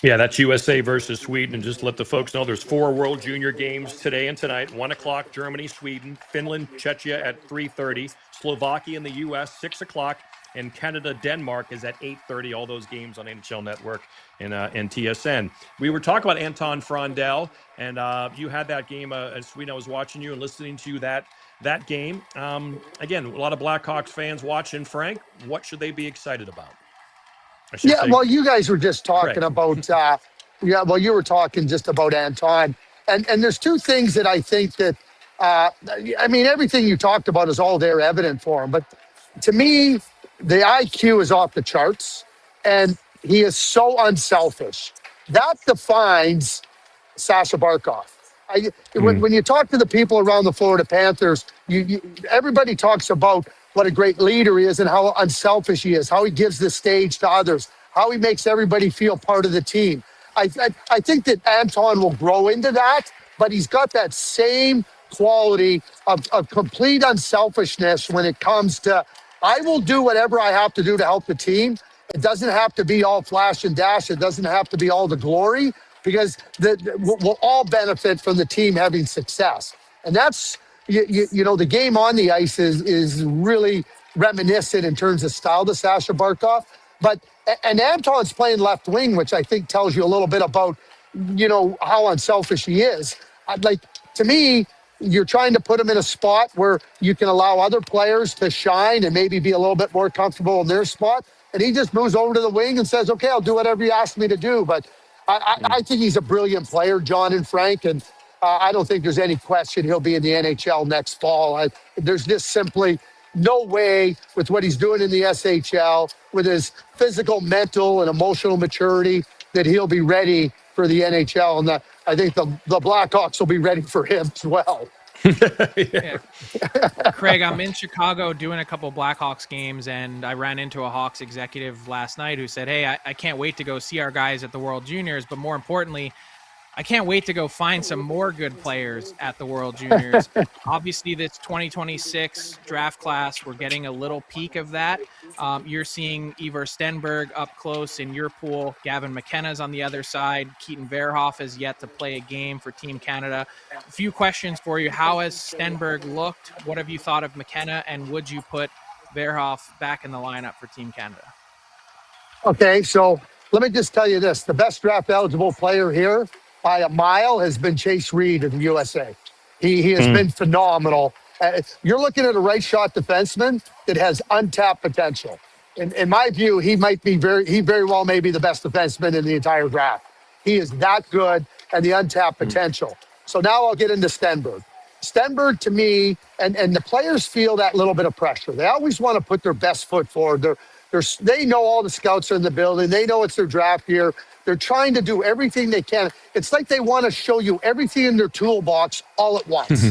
Yeah, that's USA versus Sweden. And just let the folks know there's 4 World Junior games today and tonight. 1 o'clock, Germany, Sweden, Finland, Czechia at 3:30, Slovakia and the U.S., 6 o'clock, and Canada-Denmark is at 8:30. All those games on NHL Network and TSN. We were talking about Anton Frondel, and you had that game. Sweden, I was watching you and listening to you that game. Again, a lot of Blackhawks fans watching. Frank, what should they be excited about? Yeah, well, you guys were just talking Craig. about, you were talking just about Anton. And there's two things that I think that, everything you talked about is all there evident for him. But to me, the IQ is off the charts, and he is so unselfish. That defines Sasha Barkov. When you talk to the people around the Florida Panthers, everybody talks about what a great leader he is and how unselfish he is, how he gives the stage to others, how he makes everybody feel part of the team. I think that Anton will grow into that, but he's got that same quality of complete unselfishness when it comes to, I will do whatever I have to do to help the team. It doesn't have to be all flash and dash. It doesn't have to be all the glory, because we'll all benefit from the team having success. And that's, the game on the ice is really reminiscent in terms of style to Sasha Barkov. And Anton's playing left wing, which I think tells you a little bit about, how unselfish he is. To me, you're trying to put him in a spot where you can allow other players to shine and maybe be a little bit more comfortable in their spot. And he just moves over to the wing and says, okay, I'll do whatever you ask me to do. But I think he's a brilliant player, John and Frank, and I don't think there's any question he'll be in the NHL next fall. There's just simply no way, with what he's doing in the SHL, with his physical, mental, and emotional maturity, that he'll be ready for the NHL. And I think the Blackhawks will be ready for him as well. Yeah. Craig, I'm in Chicago doing a couple Blackhawks games, and I ran into a Hawks executive last night who said, hey, I can't wait to go see our guys at the World Juniors, but more importantly, I can't wait to go find some more good players at the World Juniors. Obviously, this 2026 draft class, we're getting a little peek of that. You're seeing Ivar Stenberg up close in your pool. Gavin McKenna's on the other side. Keaton Verhoff has yet to play a game for Team Canada. A few questions for you. How has Stenberg looked? What have you thought of McKenna? And would you put Verhoff back in the lineup for Team Canada? Okay, so let me just tell you this. The best draft eligible player here by a mile has been Chase Reed of the USA. He has been phenomenal. You're looking at a right shot defenseman that has untapped potential. In my view, he very well may be the best defenseman in the entire draft. He is that good, and the untapped potential. So now I'll get into Stenberg. Stenberg, to me, and the players feel that little bit of pressure. They always want to put their best foot forward. They know all the scouts are in the building. They know it's their draft year. They're trying to do everything they can. It's like they want to show you everything in their toolbox all at once.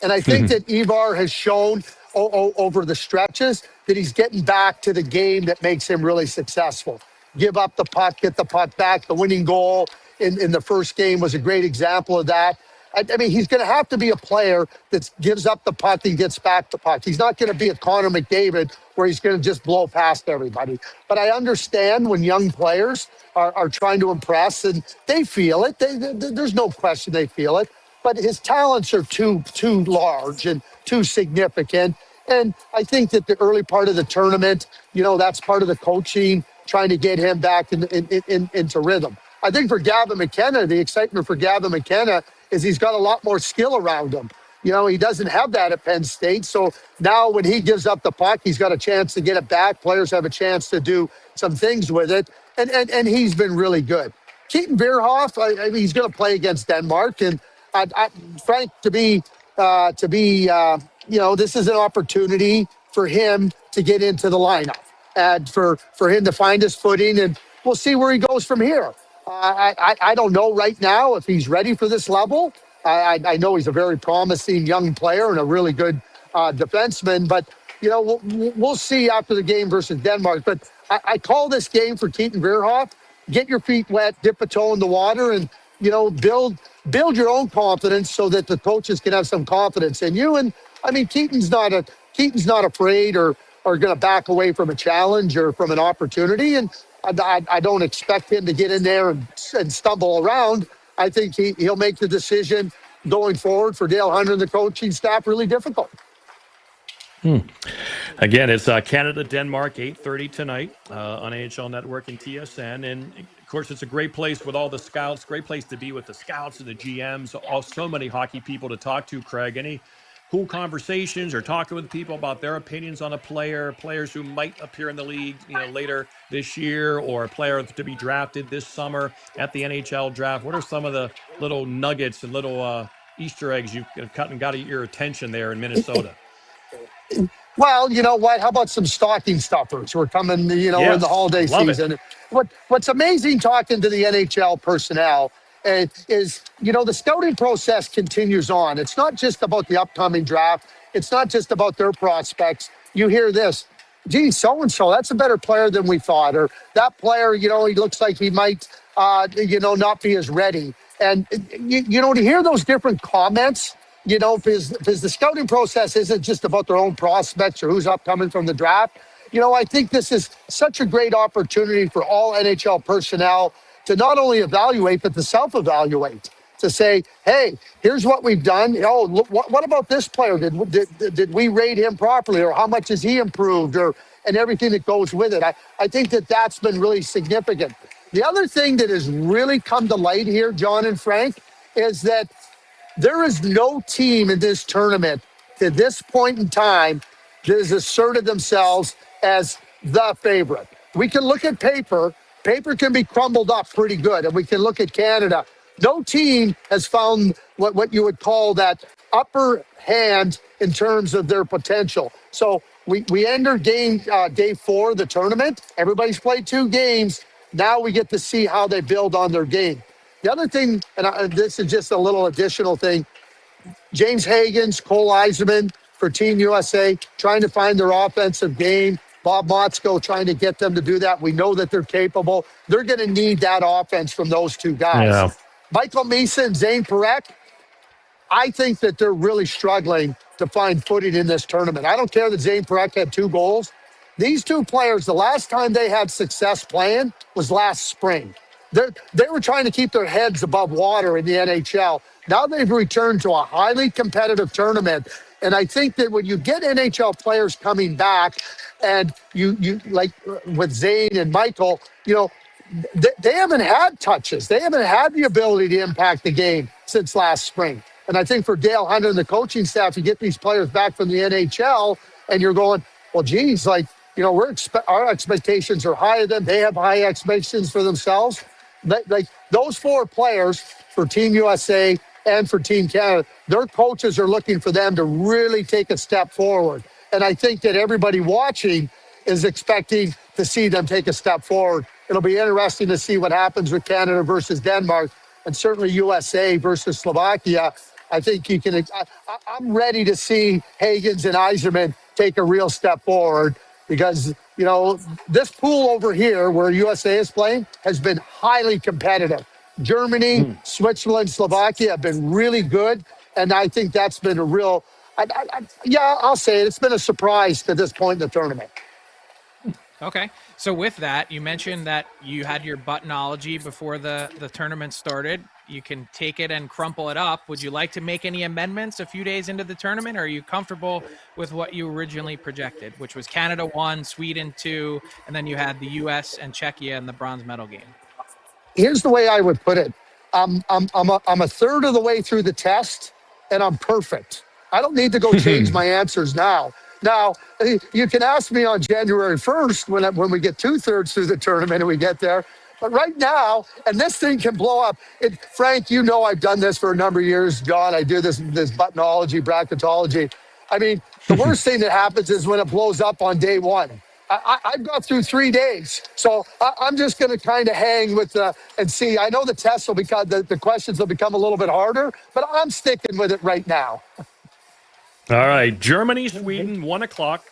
And I think that Ivar has shown over the stretches that he's getting back to the game that makes him really successful. Give up the puck, get the puck back. The winning goal in the first game was a great example of that. I mean, he's going to have to be a player that gives up the puck and gets back the puck. He's not going to be a Connor McDavid where he's going to just blow past everybody. But I understand when young players are trying to impress, and they feel it. There's no question they feel it. But his talents are too large and too significant. And I think that the early part of the tournament, that's part of the coaching, trying to get him back into rhythm. I think for Gavin McKenna, the excitement for Gavin McKenna is he's got a lot more skill around him. He doesn't have that at Penn State. So now when he gives up the puck, he's got a chance to get it back. Players have a chance to do some things with it. And he's been really good. Keaton Verhoff, he's going to play against Denmark. And Frank, this is an opportunity for him to get into the lineup and for him to find his footing. And we'll see where he goes from here. I don't know right now if he's ready for this level. I know he's a very promising young player and a really good defenseman, but we'll see after the game versus Denmark. But I call this game for Keaton Verhoff. Get your feet wet, dip a toe in the water, and build your own confidence so that the coaches can have some confidence in you. And I mean, Keaton's not afraid or going to back away from a challenge or from an opportunity. And I don't expect him to get in there and stumble around. I think he'll make the decision going forward for Dale Hunter and the coaching staff really difficult. Again, it's Canada, Denmark, 8:30 tonight on NHL Network and TSN. And of course, it's a great place with all the scouts, great place to be with the scouts and the GMs, so many hockey people to talk to, Craig. Any cool conversations or talking with people about their opinions on a player, players who might appear in the league, later this year, or a player to be drafted this summer at the NHL draft? What are some of the little nuggets and little Easter eggs you've cut and got your attention there in Minnesota? Well, you know what? How about some stocking stuffers? We're coming, we're in the Yes, holiday love it. season. What's amazing talking to the NHL personnel is, the scouting process continues on. It's not just about the upcoming draft. It's not just about their prospects. You hear this, gee, so-and-so, that's a better player than we thought. Or that player, he looks like he might, not be as ready. And, to hear those different comments, because the scouting process isn't just about their own prospects or who's upcoming from the draft. I think this is such a great opportunity for all NHL personnel to not only evaluate, but to self-evaluate, to say, hey, here's what we've done. Oh, look, what about this player? Did we rate him properly, or how much has he improved, and everything that goes with it? I think that's been really significant. The other thing that has really come to light here, John and Frank, is that there is no team in this tournament to this point in time that has asserted themselves as the favorite. We can look at paper. Paper can be crumbled up pretty good, and we can look at Canada. No team has found what you would call that upper hand in terms of their potential. So we enter day 4 of the tournament. Everybody's played 2 games. Now we get to see how they build on their game. The other thing, and this is just a little additional thing, James Hagens, Cole Eiserman for Team USA, trying to find their offensive game. Bob Motzko trying to get them to do that. We know that they're capable. They're going to need that offense from those 2 guys. Yeah. Michael Misa and Zane Parekh, I think that they're really struggling to find footing in this tournament. I don't care that Zane Parekh had 2 goals. These 2 players, the last time they had success playing was last spring. They were trying to keep their heads above water in the NHL. Now they've returned to a highly competitive tournament. And I think that when you get NHL players coming back, and you like with Zane and Michael, they haven't had touches. They haven't had the ability to impact the game since last spring. And I think for Dale Hunter and the coaching staff, you get these players back from the NHL, and you're going, well, geez, our expectations are higher than they have high expectations for themselves. Like those 4 players for Team USA and for Team Canada, their coaches are looking for them to really take a step forward. And I think that everybody watching is expecting to see them take a step forward. It'll be interesting to see what happens with Canada versus Denmark, and certainly USA versus Slovakia. I think I'm ready to see Hagens and Eiserman take a real step forward, because, this pool over here where USA is playing has been highly competitive. Germany, Switzerland, Slovakia have been really good. And I think that's been a real, I'll say it. It's been a surprise to this point in the tournament. Okay. So with that, you mentioned that you had your buttonology before the tournament started. You can take it and crumple it up. Would you like to make any amendments a few days into the tournament? Or are you comfortable with what you originally projected, which was Canada 1, Sweden 2, and then you had the US and Czechia in the bronze medal game? Here's the way I would put it. I'm a third of the way through the test, and I'm perfect. I don't need to go change my answers now. Now, you can ask me on January 1st when we get 2/3 through the tournament and we get there. But right now, and this thing can blow up. Frank, I've done this for a number of years. John, I do this buttonology, bracketology. I mean, the worst thing that happens is when it blows up on day 1. I've got through 3 days. So I'm just going to kind of hang with and see. I know the tests will become, the questions will become a little bit harder, but I'm sticking with it right now. All right. Germany, Sweden, 1 o'clock.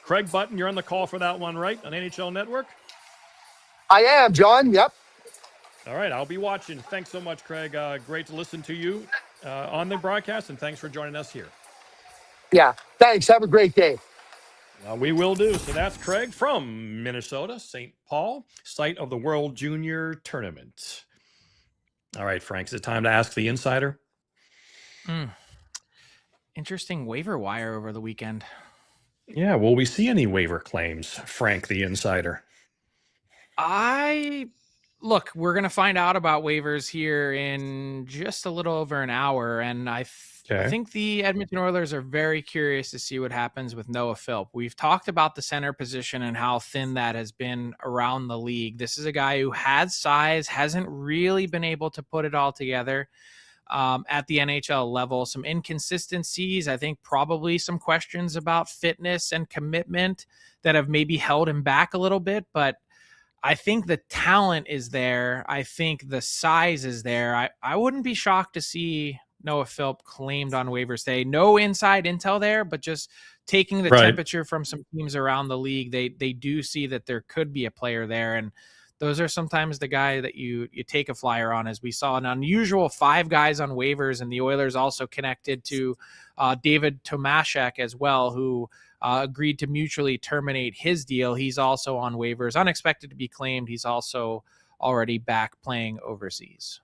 Craig Button, you're on the call for that one, right? On NHL Network? I am, John. Yep. All right. I'll be watching. Thanks so much, Craig. Great to listen to you on the broadcast, and thanks for joining us here. Yeah. Thanks. Have a great day. We will do. So that's Craig from Minnesota, St. Paul, site of the World Junior Tournament. All right, Frank, is it time to ask the insider? Interesting waiver wire over the weekend. Yeah, will we see any waiver claims, Frank the Insider? Look, we're going to find out about waivers here in just a little over an hour. And I Okay. think the Edmonton Oilers are very curious to see what happens with Noah Philp. We've talked about the center position and how thin that has been around the league. This is a guy who had size, hasn't really been able to put it all together at the NHL level. Some inconsistencies, I think probably some questions about fitness and commitment that have maybe held him back a little bit, but I think the talent is there. I think the size is there. I wouldn't be shocked to see Noah Philp claimed on waivers today. No inside intel there, but just taking the temperature from some teams around the league, they do see that there could be a player there. And those are sometimes the guy that you take a flyer on, as we saw an unusual 5 guys on waivers, and the Oilers also connected to David Tomashek as well, who agreed to mutually terminate his deal. He's also on waivers, unexpected to be claimed. He's also already back playing overseas.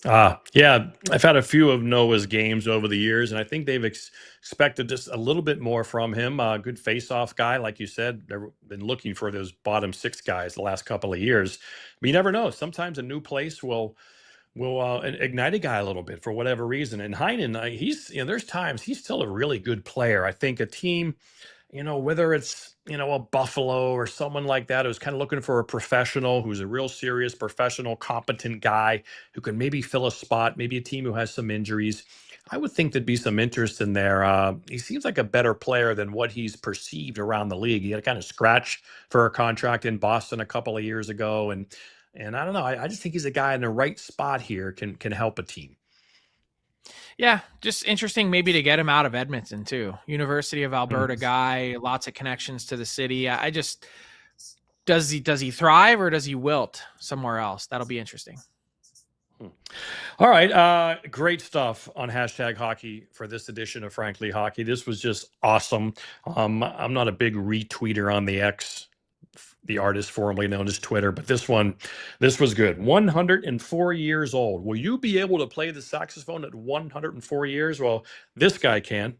Yeah, I've had a few of Noah's games over the years, and I think they've expected just a little bit more from him. Good face-off guy, like you said. They've been looking for those bottom 6 guys the last couple of years. But you never know. Sometimes a new place will ignite a guy a little bit for whatever reason. And Heinen, there's times he's still a really good player. I think a team, whether it's, a Buffalo or someone like that who's kind of looking for a professional, who's a real serious professional, competent guy who can maybe fill a spot, maybe a team who has some injuries. I would think there'd be some interest in there. He seems like a better player than what he's perceived around the league. He had to kind of scratch for a contract in Boston a couple of years ago. And I don't know. I just think he's a guy in the right spot here, can help a team. Yeah, just interesting maybe to get him out of Edmonton too. University of Alberta guy, lots of connections to the city. I just does he thrive or does he wilt somewhere else? That'll be interesting. All right. Great stuff on #hockey for this edition of Frankly Hockey. This was just awesome. I'm not a big retweeter on the X, the artist formerly known as Twitter, but this was good. 104 years old. Will you be able to play the saxophone at 104 years? Well, this guy can.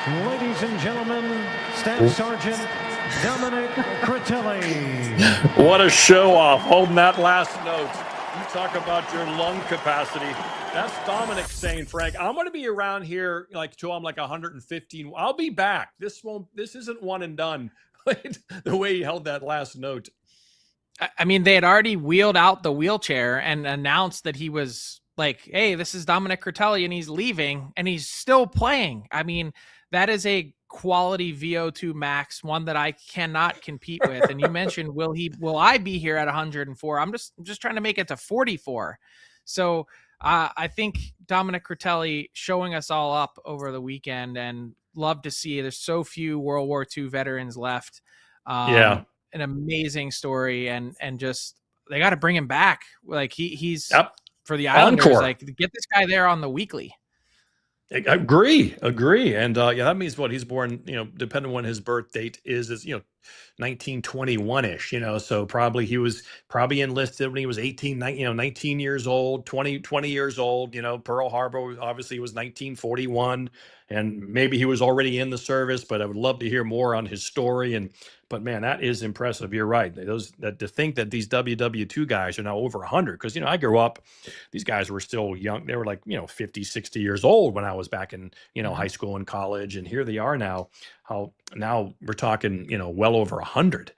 Ladies and gentlemen, Staff Sergeant Dominic Critelli. What a show off, holding that last note. You talk about your lung capacity. That's Dominic saying, Frank, I'm going to be around here till I'm 115. I'll be back. This isn't one and done. The way he held that last note. I mean, they had already wheeled out the wheelchair and announced that he was hey, this is Dominic Critelli and he's leaving and he's still playing. I mean, that is a quality VO2 max, one that I cannot compete with. And you mentioned, will I be here at 104? I'm just trying to make it to 44. So I think Dominic Critelli showing us all up over the weekend, and love to see there's so few World War II veterans left. An amazing story, and just they got to bring him back. He's for the Islanders. Encore. Get this guy there on the weekly. Agree. And that means what he's born, depending on when his birth date is 1921-ish, so probably he was enlisted when he was 19 years old, 20 years old, Pearl Harbor obviously was 1941, and maybe he was already in the service, but I would love to hear more on his story. But man, that is impressive. You're right. To think that these WW2 guys are now over 100, because I grew up, these guys were still young. They were 50, 60 years old when I was back in high school and college, and here they are now. Now we're talking well over 100.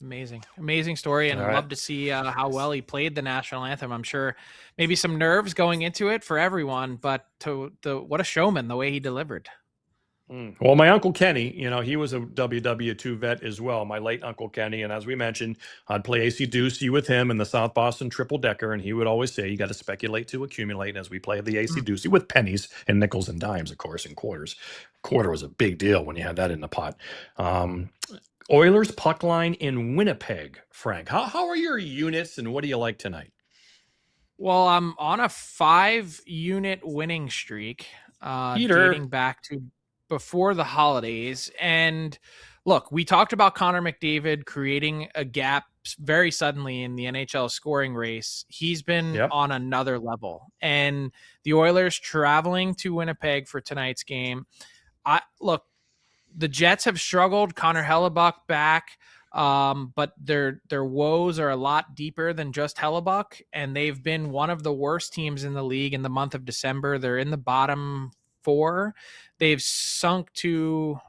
Amazing story, and love to see how well he played the national anthem. I'm sure maybe some nerves going into it for everyone, but what a showman, the way he delivered. Well, my Uncle Kenny, he was a WW2 vet as well, my late Uncle Kenny. And as we mentioned, I'd play AC Deucey with him in the South Boston triple decker. And he would always say, you got to speculate to accumulate. And as we play the AC Mm. Deucey with pennies and nickels and dimes, of course, and quarters. Quarter was a big deal when you had that in the pot. Um, Oilers puck line in Winnipeg, Frank. How are your units and what do you like tonight? Well, I'm on a 5-unit winning streak, Peter. dating back to before the holidays. And look, we talked about Connor McDavid creating a gap very suddenly in the NHL scoring race. He's been Yep. on another level. And the Oilers traveling to Winnipeg for tonight's game. Look, the Jets have struggled. Connor Hellebuck back. But their woes are a lot deeper than just Hellebuck, and they've been one of the worst teams in the league in the month of December. They're in the bottom 4. They've sunk to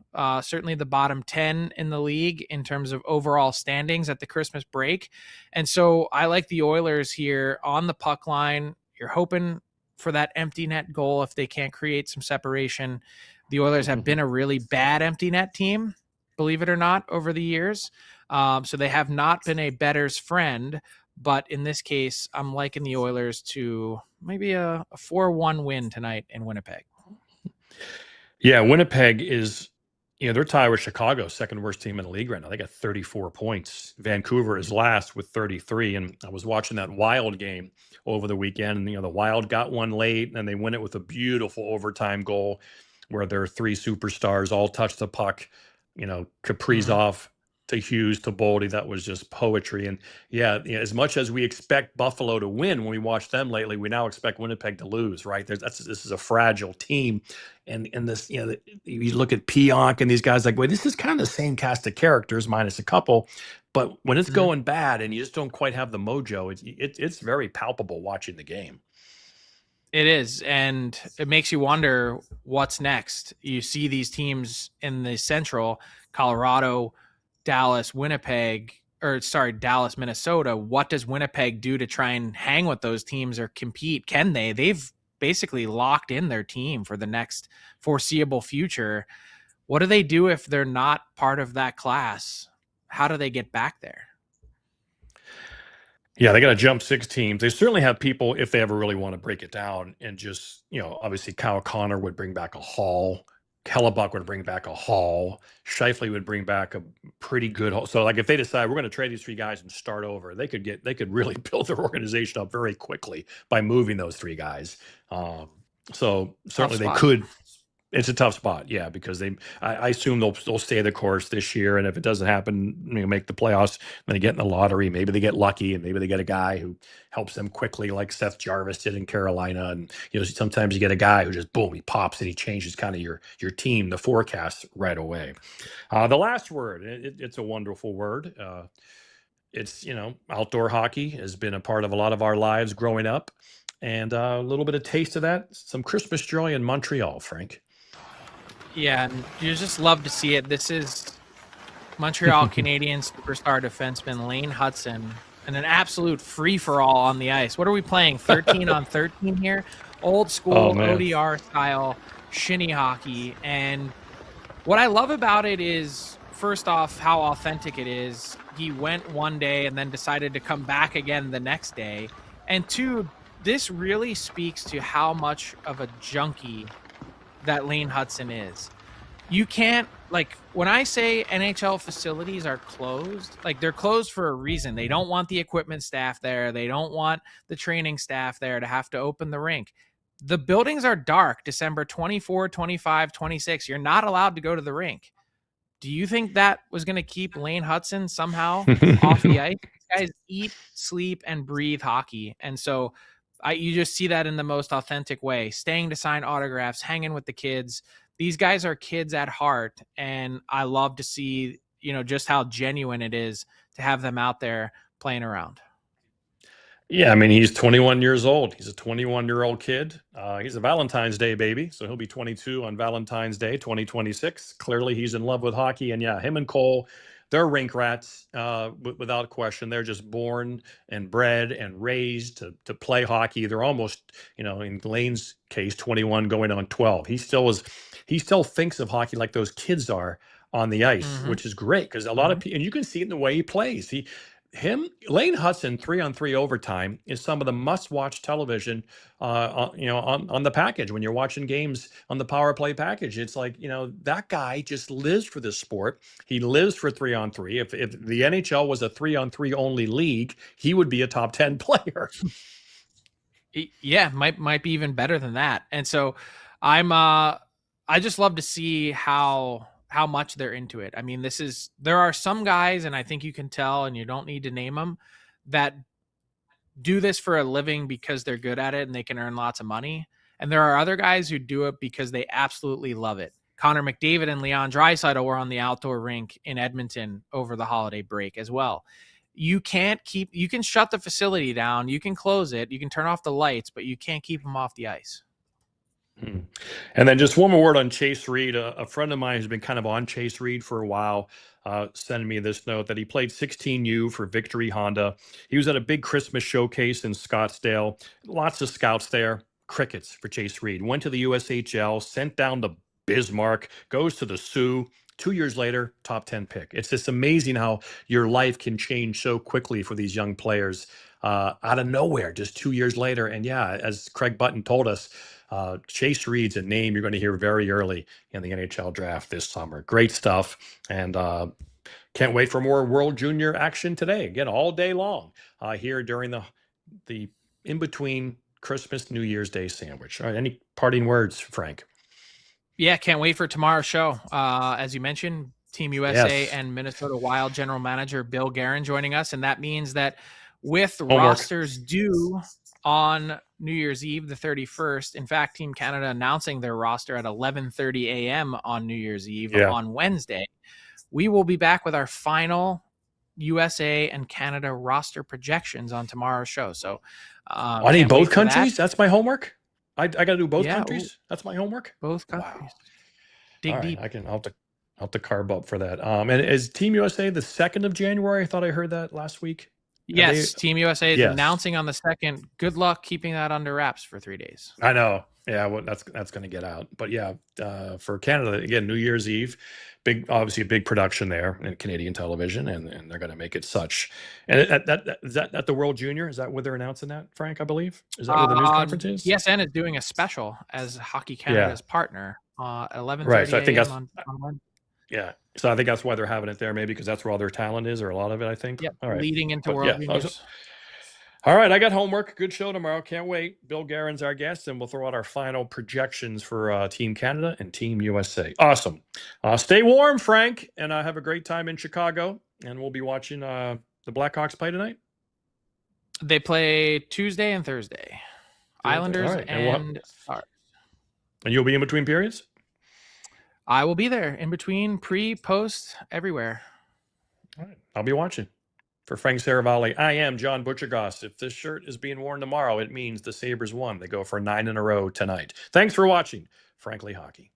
certainly the bottom 10 in the league in terms of overall standings at the Christmas break. And so I like the Oilers here on the puck line. You're hoping for that empty net goal if they can't create some separation. The Oilers have been a really bad empty net team, believe it or not, over the years. So they have not been a bettor's friend, but in this case, I'm liking the Oilers to maybe a 4-1 win tonight in Winnipeg. Yeah, Winnipeg is, they're tied with Chicago, second worst team in the league right now. They got 34 points. Vancouver is last with 33. And I was watching that Wild game over the weekend, and the Wild got one late, and they win it with a beautiful overtime goal where their 3 superstars all touched the puck. Kaprizov to Hughes to Boldy. That was just poetry. And as much as we expect Buffalo to win when we watch them lately, we now expect Winnipeg to lose, right? This is a fragile team. And this, you look at Pionk and these guys like, well, this is kind of the same cast of characters minus a couple. But when it's going bad and you just don't quite have the mojo, it's very palpable watching the game. It is, and it makes you wonder what's next. You see these teams in the Central, Colorado, Dallas, Dallas, Minnesota. What does Winnipeg do to try and hang with those teams or compete? Can they? They've basically locked in their team for the next foreseeable future. What do they do if they're not part of that class? How do they get back there? Yeah, they got to jump 6 teams. They certainly have people, if they ever really want to break it down, and just, obviously Kyle Connor would bring back a Hall. Hellebuck would bring back a Hall. Scheifele would bring back a pretty good Hall. So, like, if they decide we're going to trade these 3 guys and start over, they could really build their organization up very quickly by moving those 3 guys. So certainly they could. It's a tough spot, yeah, because I assume they'll stay the course this year, and if it doesn't happen, make the playoffs, then they get in the lottery. Maybe they get lucky, and maybe they get a guy who helps them quickly, like Seth Jarvis did in Carolina. And sometimes you get a guy who just boom, he pops and he changes kind of your team, the forecast right away. The last word, it's a wonderful word. It's outdoor hockey has been a part of a lot of our lives growing up, and a little bit of taste of that, some Christmas joy in Montreal, Frank. Yeah, and you just love to see it. This is Montreal Canadiens superstar defenseman Lane Hutson and an absolute free-for-all on the ice. What are we playing, 13 on 13 here? Old school ODR style shinny hockey. And what I love about it is, first off, how authentic it is. He went one day and then decided to come back again the next day. And 2, this really speaks to how much of a junkie that Lane Hutson is. You can't, like, when I say NHL facilities are closed, like, they're closed for a reason. They don't want the equipment staff there. They don't want the training staff there to have to open the rink. The buildings are dark December 24, 25, 26. You're not allowed to go to the rink. Do you think that was going to keep Lane Hutson somehow off the ice? These guys eat, sleep, and breathe hockey. And so you just see that in the most authentic way, staying to sign autographs, hanging with the kids. These guys are kids at heart. And I love to see, just how genuine it is to have them out there playing around. Yeah, I mean, he's 21 years old. He's a 21-year-old kid. He's a Valentine's Day baby, so he'll be 22 on Valentine's Day, 2026. Clearly, he's in love with hockey. And yeah, him and Cole, they're rink rats, without question. They're just born and bred and raised to play hockey. They're almost, in Lane's case, 21 going on 12. He still is. he still thinks of hockey like those kids are on the ice, Mhm. which is great because a lot of people, and you can see it in the way he plays. Lane Hutson 3-on-3 overtime is some of the must-watch television, on the package when you're watching games on the power play package. It's like, that guy just lives for this sport. He lives for 3-on-3. If the NHL was a 3-on-3 only league, he would be a top 10 player. Yeah, might be even better than that. And so I just love to see how much they're into it. I mean, there are some guys, and I think you can tell, and you don't need to name them, that do this for a living because they're good at it and they can earn lots of money. And there are other guys who do it because they absolutely love it. Connor McDavid and Leon Draisaitl were on the outdoor rink in Edmonton over the holiday break as well. You can shut the facility down, you can close it, you can turn off the lights, but you can't keep them off the ice. And then just one more word on Chase Reed. A friend of mine who's been kind of on Chase Reed for a while sent me this note that he played 16U for Victory Honda. He was at a big Christmas showcase in Scottsdale. Lots of scouts there. Crickets for Chase Reed. Went to the USHL, sent down to Bismarck, goes to the Sioux. 2 years later, top 10 pick. It's just amazing how your life can change so quickly for these young players out of nowhere, just 2 years later. And yeah, as Craig Button told us, Chase Reed's a name you're going to hear very early in the NHL draft this summer. Great stuff. And can't wait for more World Junior action today. Again, all day long here during the in-between Christmas, New Year's Day sandwich. All right, any parting words, Frank? Yeah, can't wait for tomorrow's show. As you mentioned, Team USA Yes. and Minnesota Wild general manager Bill Guerin joining us. And that means that with Homework. rosters due on New Year's Eve, the 31st, in fact, Team Canada announcing their roster at 11:30 a.m. on New Year's Eve on Wednesday, we will be back with our final USA and Canada roster projections on tomorrow's show. So I need both countries? That's my homework? I got to do both Yeah, countries? That's my homework? both countries. Wow. Dig All right, deep. I'll have to carb up for that. And is Team USA the 2nd of January? I thought I heard that last week. Yes, Team USA is Yes. announcing on the 2nd. Good luck keeping that under wraps for 3 days. I know. Yeah, well, that's going to get out. But yeah, for Canada, again, New Year's Eve, obviously a big production there in Canadian television, and they're going to make it such. And is that at the World Junior? Is that where they're announcing that, Frank, I believe? Is that where the news conference is? TSN is doing a special as Hockey Canada's partner, 11:30 Right, so I think a.m. that's on Wednesday. Yeah, so I think that's why they're having it there, maybe because that's where all their talent is, or a lot of it, I think. Yep, All right. leading into But World yeah, Juniors. all right, I got homework. Good show tomorrow. Can't wait. Bill Guerin's our guest, and we'll throw out our final projections for Team Canada and Team USA. Awesome. Stay warm, Frank, and have a great time in Chicago. And we'll be watching the Blackhawks play tonight. They play Tuesday and Thursday. Islanders All right, and Stars. And you'll be in between periods? I will be there in between, pre, post, everywhere. All right, I'll be watching. For Frank Seravalli, I am John Buccigross. If this shirt is being worn tomorrow, it means the Sabres won. They go for 9 in a row tonight. Thanks for watching Frankly Hockey.